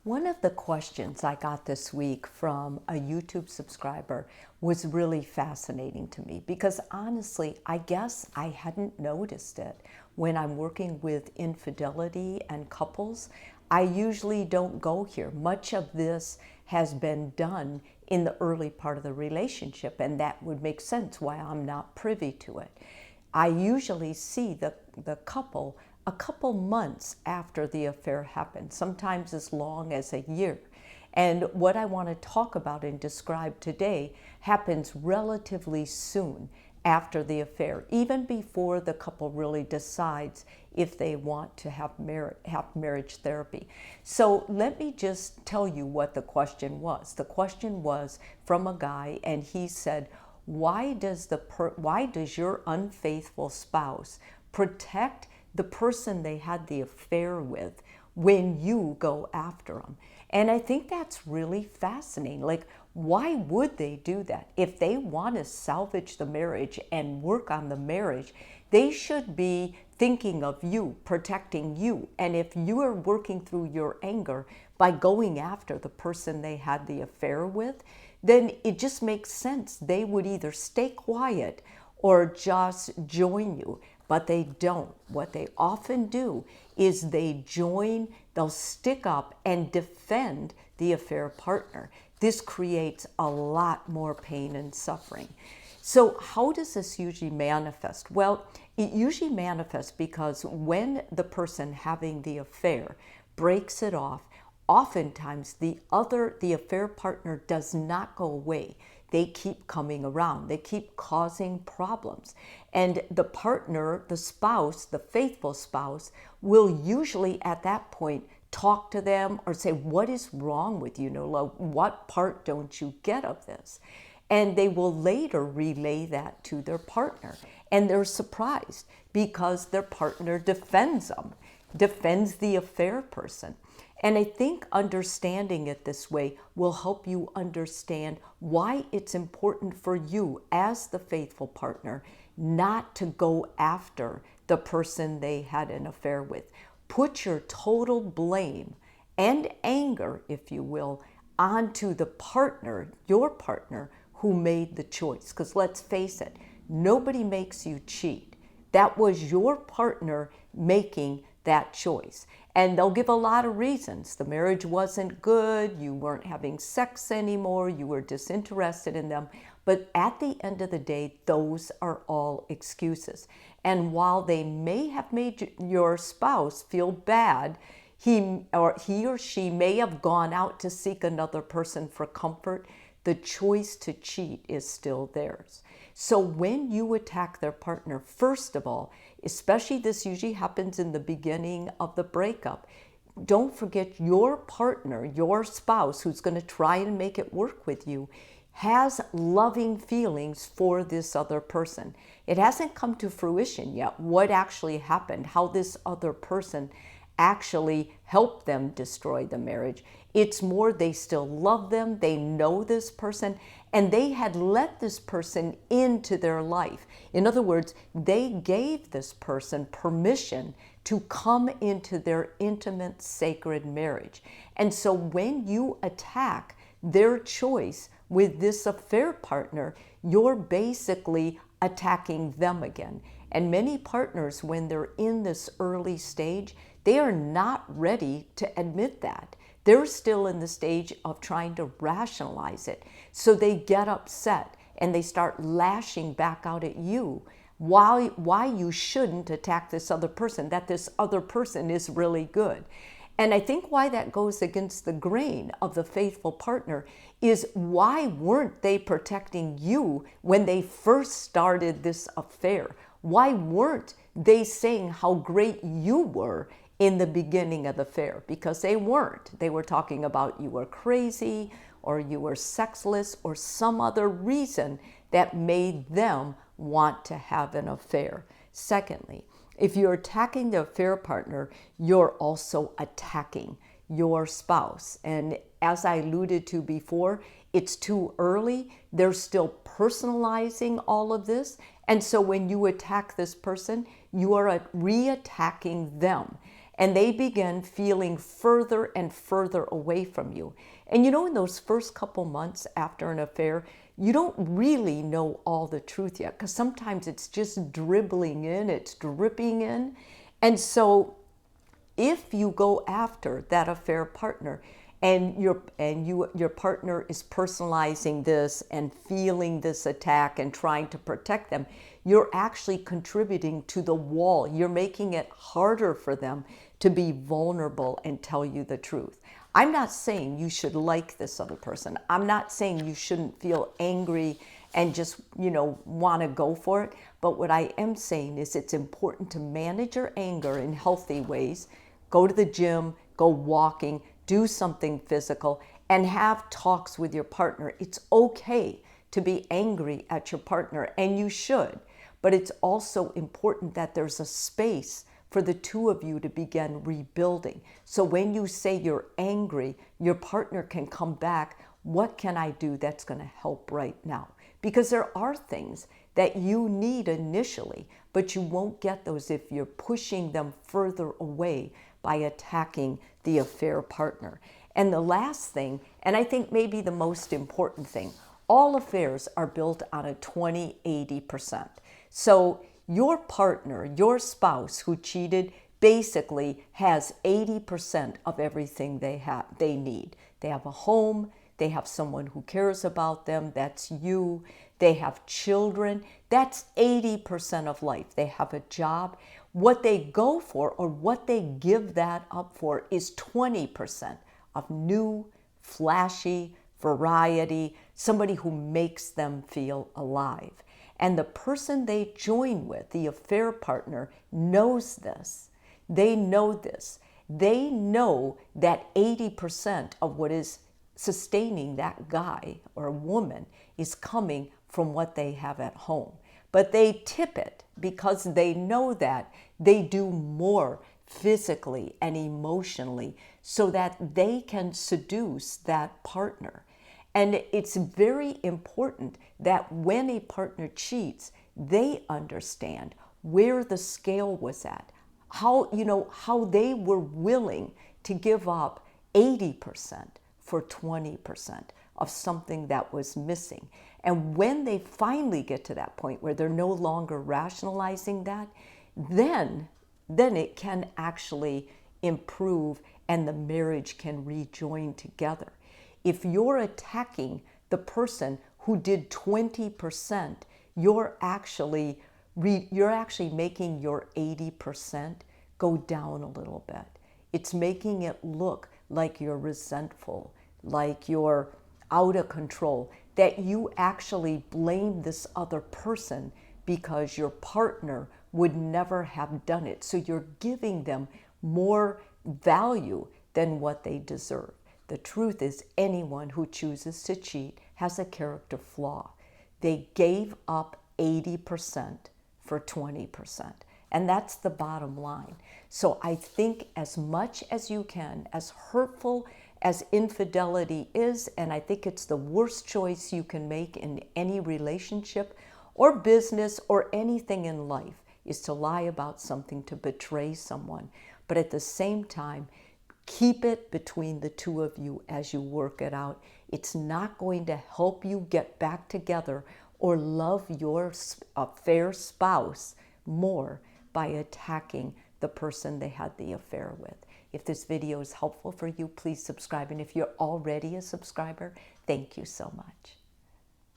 One of the questions I got this week from a YouTube subscriber was really fascinating to me because honestly, I guess I hadn't noticed it. When I'm working with infidelity and couples, I usually don't go here. Much of this has been done in the early part of the relationship, and that would make sense why I'm not privy to it. I usually see the couple a couple months after the affair happened, sometimes as long as a year. And what I want to talk about and describe today happens relatively soon after the affair, even before the couple really decides if they want to have marriage therapy. So let me just tell you what the question was. The question was from a guy, and he said, why does your unfaithful spouse protect the person they had the affair with when you go after them? And I think that's really fascinating. Like, why would they do that? If they want to salvage the marriage and work on the marriage, they should be thinking of you, protecting you. And if you are working through your anger by going after the person they had the affair with, then it just makes sense. They would either stay quiet or just join you, but they don't. What they often do is they join, they'll stick up and defend the affair partner. This creates a lot more pain and suffering. So how does this usually manifest? Well, it usually manifests because when the person having the affair breaks it off, oftentimes the affair partner does not go away. They keep coming around. They keep causing problems. And the partner, the spouse, the faithful spouse, will usually at that point talk to them or say, what is wrong with you, Nola? What part don't you get of this? And they will later relay that to their partner. And they're surprised because their partner defends them, defends the affair person. And I think understanding it this way will help you understand why it's important for you as the faithful partner not to go after the person they had an affair with. Put your total blame and anger, if you will, onto the partner, your partner, who made the choice. Because let's face it, nobody makes you cheat. That was your partner making that choice. And they'll give a lot of reasons. The marriage wasn't good, you weren't having sex anymore, you were disinterested in them. But at the end of the day, those are all excuses. And while they may have made your spouse feel bad, he or she may have gone out to seek another person for comfort, the choice to cheat is still theirs. So when you attack their partner, first of all, especially this usually happens in the beginning of the breakup, don't forget your partner, your spouse, who's going to try and make it work with you, has loving feelings for this other person. It hasn't come to fruition yet what actually happened, how this other person actually helped them destroy the marriage. It's more they still love them, they know this person, and they had let this person into their life. In other words, they gave this person permission to come into their intimate, sacred marriage. And so when you attack their choice with this affair partner, you're basically attacking them again. And many partners, when they're in this early stage, they are not ready to admit that. They're still in the stage of trying to rationalize it. So they get upset and they start lashing back out at you why you shouldn't attack this other person, that this other person is really good. And I think why that goes against the grain of the faithful partner is why weren't they protecting you when they first started this affair? Why weren't they saying how great you were in the beginning of the affair? Because they weren't. They were talking about you were crazy or you were sexless or some other reason that made them want to have an affair. Secondly, if you're attacking the affair partner, you're also attacking your spouse. And as I alluded to before, it's too early. They're still personalizing all of this. And so when you attack this person, you are re-attacking them. and they begin feeling further and further away from you. And in those first couple months after an affair, you don't really know all the truth yet, because sometimes it's just dribbling in, it's dripping in. And so if you go after that affair partner, and your partner is personalizing this and feeling this attack and trying to protect them, you're actually contributing to the wall. You're making it harder for them to be vulnerable and tell you the truth. I'm not saying you should like this other person. I'm not saying you shouldn't feel angry and just, want to go for it. But what I am saying is it's important to manage your anger in healthy ways. Go to the gym, go walking, do something physical, and have talks with your partner. It's okay to be angry at your partner, and you should. But it's also important that there's a space for the two of you to begin rebuilding. So when you say you're angry, your partner can come back. What can I do that's going to help right now? Because there are things that you need initially, but you won't get those if you're pushing them further away by attacking the affair partner. And the last thing, and I think maybe the most important thing, all affairs are built on a 20-80%. So your partner, your spouse who cheated, basically has 80% of everything they need. They have a home, they have someone who cares about them, that's you. They have children, that's 80% of life. They have a job. What they go for, or what they give that up for, is 20% of new, flashy, variety, somebody who makes them feel alive. And the person they join with, the affair partner, knows this. They know this. They know that 80% of what is sustaining that guy or woman is coming from what they have at home. But they tip it because they know that they do more physically and emotionally so that they can seduce that partner. And it's very important that when a partner cheats, they understand where the scale was at, how they were willing to give up 80% for 20% of something that was missing. And when they finally get to that point where they're no longer rationalizing that, then it can actually improve and the marriage can rejoin together. If you're attacking the person who did 20%, you're actually making your 80% go down a little bit. It's making it look like you're resentful, like you're out of control, that you actually blame this other person because your partner would never have done it. So you're giving them more value than what they deserve. The truth is, anyone who chooses to cheat has a character flaw. They gave up 80% for 20%. And that's the bottom line. So I think as much as you can, as hurtful as infidelity is, and I think it's the worst choice you can make in any relationship or business or anything in life, is to lie about something, to betray someone. But at the same time, keep it between the two of you as you work it out. It's not going to help you get back together or love your affair spouse more by attacking the person they had the affair with. If this video is helpful for you, please subscribe. And if you're already a subscriber, thank you so much.